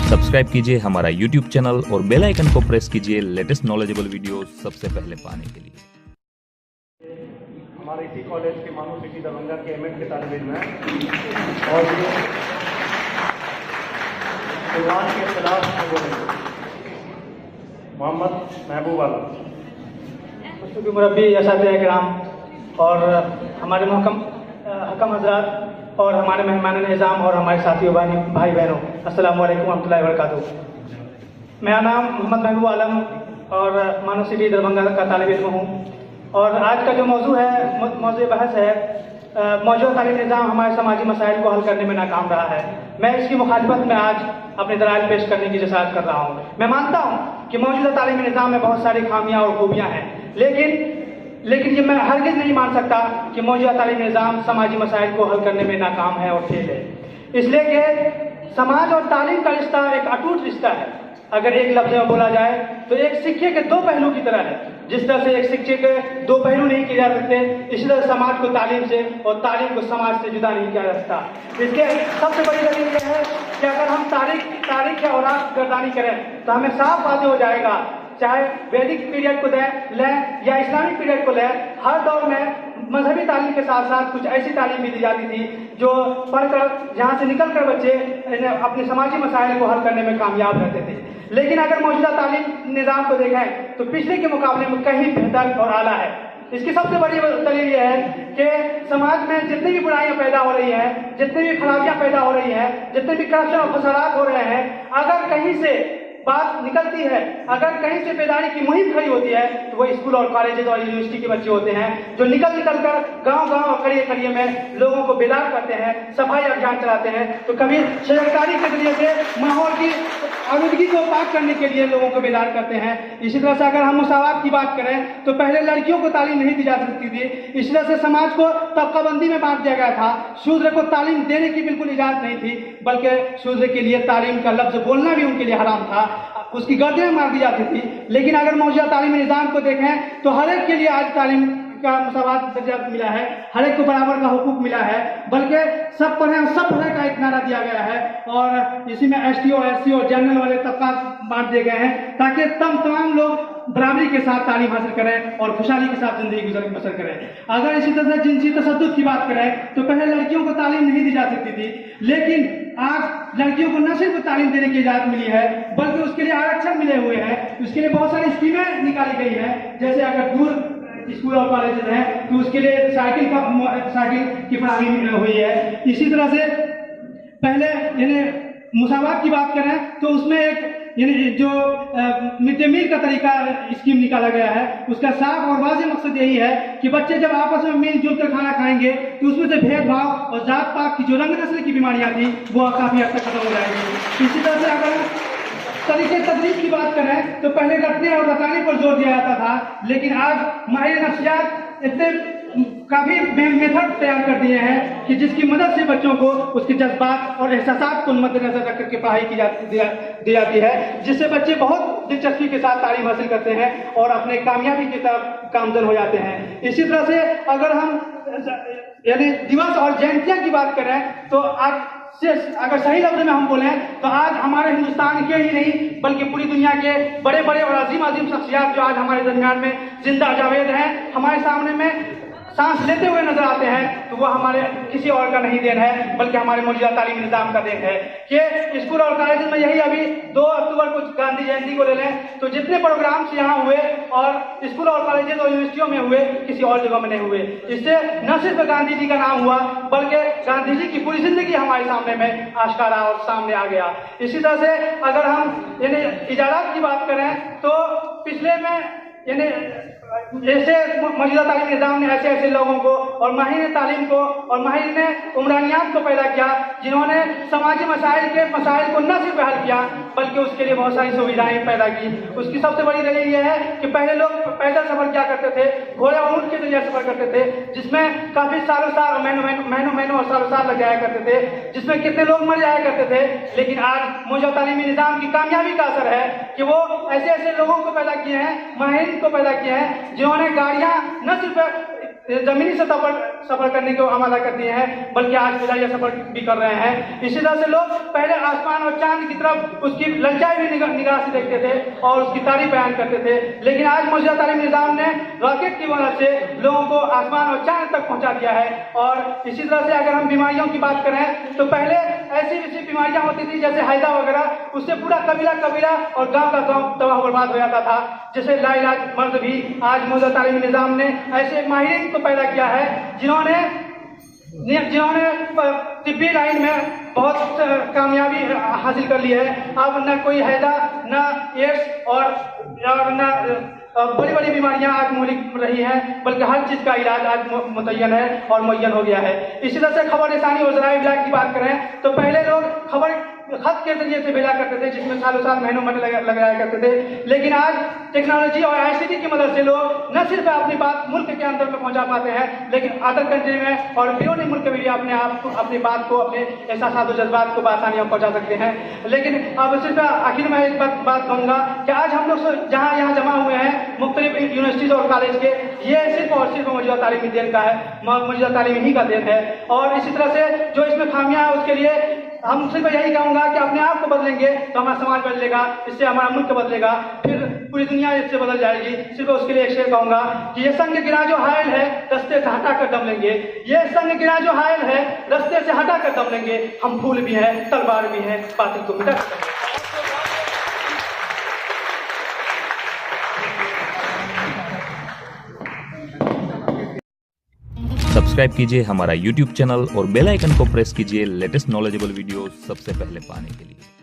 Subscribe कीजिए हमारा YouTube channel और बेल आइकन को प्रेस कीजिए लेटेस्ट नॉलेजेबल वीडियो सबसे पहले पाने के लिए। हमारे इसी कॉलेज के मानो सिटी दरभंगा के एमएड के तालिब इल्म हैं और ये कुरान के खिलाफ बोले मोहम्मद महबूब आलम क्योंकि मुरब्बी असातिज़ा किराम और हमारे हकम हजरात और हमारे मेहमान निज़ाम और हमारे साथियों भाई बहनों, अस्सलामु अलैकुम रहमतुल्लाहि व बरकातुहू। मेरा नाम मोहम्मद महबूब आलम और मानो सिटी दरभंगा का तालिब इल्म हूँ और आज का जो मौजू है, मौजू बहस है मौजूदा तालीमी निज़ाम हमारे समाजी मसाइल को हल करने में नाकाम रहा है। मैं इसकी मुखालिफत में आज अपने दलाइल पेश करने की जसारत कर रहा हूँ। मैं मानता हूँ कि मौजूदा तालीमी निज़ाम में बहुत सारी खामियाँ और खूबियाँ हैं, लेकिन ये मैं हरगिज़ नहीं मान सकता कि मौजूदा तालीमी निज़ाम समाजी मसाइल को हल करने में नाकाम है और फेल है। इसलिए कि समाज और तालीम का रिश्ता एक अटूट रिश्ता है। अगर एक लफ्ज़ में बोला जाए तो एक सिक्के के दो पहलू की तरह है। जिस तरह से एक सिक्के के दो पहलू नहीं किए जा सकते, इसी तरह समाज को तालीम से और तालीम को समाज से जुदा नहीं किया जा सकता। इसके सबसे बड़ी दलील यह है कि अगर हम तारीख या औरात गर्दानी करें तो हमें साफ वाज़ेह हो जाएगा, चाहे वैदिक पीरियड को लें या इस्लामिक पीरियड को लें, हर दौर में मजहबी तालीम के साथ साथ कुछ ऐसी तालीम भी दी जाती थी जो पढ़कर जहाँ से निकल कर बच्चे अपने समाजी मसाइल को हल करने में कामयाब रहते थे। लेकिन अगर मौजूदा तालीम निज़ाम को देखें तो पिछले के मुकाबले में कहीं बेहतर और आला है। इसकी सबसे बड़ी दलील यह है कि समाज में जितनी भी बुराइयां पैदा हो रही हैं, जितनी भी खराबियां पैदा हो रही हैं, जितने भी करप्शन और फसादात हो रहे हैं, अगर कहीं से बात निकलती है, अगर कहीं से बेदारी की मुहिम खड़ी होती है तो वो स्कूल और कॉलेजेस और यूनिवर्सिटी के बच्चे होते हैं जो निकल कर गांव और कड़िए में लोगों को बेदार करते हैं, सफाई अभियान चलाते हैं। तो कभी शजरकारी के जरिए से माहौल की आलूदगी को पाक करने के लिए लोगों को बेदार करते हैं। इसी तरह से अगर हम मुसावात की बात करें तो पहले लड़कियों को तालीम नहीं दी जा सकती थी। इसी तरह से समाज को तबकाबंदी में बांट दिया गया था। शूद्र को तालीम देने की बिल्कुल इजाजत नहीं थी, बल्कि शूद्र के लिए तालीम का लफ्ज बोलना भी उनके लिए हराम था, उसकी गर्दनें मार दी जाती थी। लेकिन अगर मौजूदा तालीमी निज़ाम को देखें तो हर एक के लिए आज तालीम का मुसावात दर्जा मिला है, हर एक को बराबर का हुकूक मिला है, बल्कि सब पढ़े का एक नारा दिया गया है और इसी में ST और SC और जनरल वाले तबका बांट दिए गए हैं ताकि तमाम लोग बराबरी के साथ तालीम हासिल करें और खुशहाली के साथ जिंदगी बसर करें। अगर इसी तरह से जिनसी तशद्दुद की बात करें तो पहले लड़कियों को तालीम नहीं दी जा सकती थी, लेकिन आज लड़कियों को न सिर्फ तालीम देने की इजाजत मिली है बल्कि उसके लिए आरक्षण मिले हुए हैं। उसके लिए बहुत सारी स्कीमें निकाली गई हैं, जैसे अगर दूर स्कूल और कॉलेज हैं तो उसके लिए साइकिल की फराहमी हुई है। इसी तरह से पहले मुसावात की बात करें तो उसमें एक जो मिड डे मील का तरीका स्कीम निकाला गया है, उसका साफ और वाज़ेह मकसद यही है कि बच्चे जब आपस में मिलजुल कर खाना खाएंगे तो उसमें से भेदभाव और जात पात की जो रंग नस्ल की बीमारियां थी वो काफ़ी हद तक खत्म हो जाएंगी। इसी तरह से अगर तरीके तदरीस की बात करें तो पहले रटने और रटाने पर जोर दिया जाता था, लेकिन आज माहिर नफ्सियात इतने काफ़ी मेथड तैयार कर दिए हैं कि जिसकी मदद से बच्चों को उसके जज्बात और एहसासात को मद्देनजर रख करके पढ़ाई दी जाती है, जिससे बच्चे बहुत दिलचस्पी के साथ तालीम हासिल करते हैं और अपने कामयाबी की तरफ गामजन हो जाते हैं। इसी तरह से अगर हम दिवस और जयंतियाँ की बात करें तो आज से अगर सही लफ्ज़ में हम बोलें तो आज हमारे हिंदुस्तान के ही नहीं बल्कि पूरी दुनिया के बड़े बड़े और अजीम शख्सियात जो आज हमारे दरमियान में जिंदा जावेद हैं, हमारे सामने में सांस लेते हुए नजर आते हैं, तो वो हमारे किसी और का नहीं देन है बल्कि हमारे मौजूदा तालीमी निज़ाम का देन है। कि स्कूल और कॉलेज में यही अभी 2 अक्टूबर को गांधी जयंती को ले लें तो जितने प्रोग्राम्स यहाँ हुए और स्कूल और कॉलेज और यूनिवर्सिटियों में हुए किसी और जगह में नहीं हुए। इससे न सिर्फ गांधी जी का नाम हुआ बल्कि गांधी जी की पूरी जिंदगी हमारे सामने में आश्कारा और सामने आ गया। इसी तरह से अगर हम इजारात की बात करें तो पिछले में ऐसे मौजूदा तालीमी निज़ाम ने ऐसे लोगों को और माहिर तालीम को और माहिर उमरानियात को पैदा किया जिन्होंने समाजी मसाइल को न सिर्फ हल किया बल्कि उसके लिए बहुत सारी सुविधाएं पैदा की। उसकी सबसे बड़ी दलील यह है कि पहले लोग पैदल सफर किया करते थे, घोड़े और ऊंट के जरिए सफर करते थे, जिसमें काफ़ी महीनों और साल लग जाया करते थे, जिसमें कितने लोग मर जाया करते थे। लेकिन आज मौजूदा तालीमी निज़ाम की कामयाबी का असर है कि वो ऐसे लोगों को पैदा किए हैं, माहिर को पैदा किए हैं जिन्होंने गाड़ियाँ न सिर्फ जमीनी सतह पर सफर करने को आमादा करती हैं, बल्कि आज फिजाइया सफर भी कर रहे हैं। इसी तरह से लोग पहले आसमान और चांद की तरफ उसकी ललचाई हुई निगाह से देखते थे और उसकी तारीफ बयान करते थे, लेकिन आज मौजूदा तालीमी निज़ाम ने रॉकेट की मदद से लोगों को आसमान और चांद तक पहुंचा दिया है। और इसी तरह से अगर हम बीमारियों की बात करें तो पहले ऐसी वैसी बीमारियां होती थी जैसे हैजा वगैरह, उससे पूरा कबीला और गांव का गांव तबाह बर्बाद हो जाता था। जैसे लाइलाज मर्द भी आज मौजूदा तालीमी निज़ाम ने ऐसे माहिरीन को पैदा किया है जिन्होंने तिब्बी लाइन में बहुत कामयाबी हासिल कर ली है। अब न कोई हैजा, न एड्स और न बड़ी बड़ी बीमारियां आज मुहलिक रही हैं, बल्कि हर चीज़ का इलाज आज मुतय्यन है और मुय्यन हो गया है। इसी तरह से खबर रसानी और ज़राए इब्लाग की बात करें तो पहले लोग खबर खत के जरिए से भेजा करते थे, जिसमें सालों साल महीनों महीने लगाया करते थे, लेकिन आज टेक्नोलॉजी और ICT की मदद से लोग न सिर्फ अपनी बात मुल्क के अंदर में पहुंचा पाते हैं, लेकिन अदर कंट्री में और बैरूनी मुल्क में भी अपनी बात को, अपने एहसास और जज्बात को बआसानी पहुंचा सकते हैं। लेकिन अब सिर्फ आखिर में एक बात कहूँगा कि आज हम लोग जहाँ यहाँ जमा हुए हैं मुख्तलिफ यूनिवर्सिटीज़ और कॉलेज के, ये सिर्फ और सिर्फ मौजूदा तालीमी देन का है, मौजूदा तालीमी ही का देन है। और इसी तरह से जो इसमें खामियां है उसके लिए हम सिर्फ यही कहूँगा कि अपने आप को बदलेंगे तो हमारा समाज बदलेगा, इससे हमारा मुल्क बदलेगा, फिर पूरी दुनिया इससे बदल जाएगी। सिर्फ उसके लिए एक शेर कहूँगा कि ये संग गिरा जो हायल है रस्ते से हटा कर दम लेंगे, ये संग गिरा जो हायल है रस्ते से हटा कर दम लेंगे, हम फूल भी हैं तलवार भी हैं, बातिल को मिटा कर सब्सक्राइब कीजिए हमारा YouTube चैनल और बेल आइकन को प्रेस कीजिए लेटेस्ट नॉलेजेबल वीडियो सबसे पहले पाने के लिए।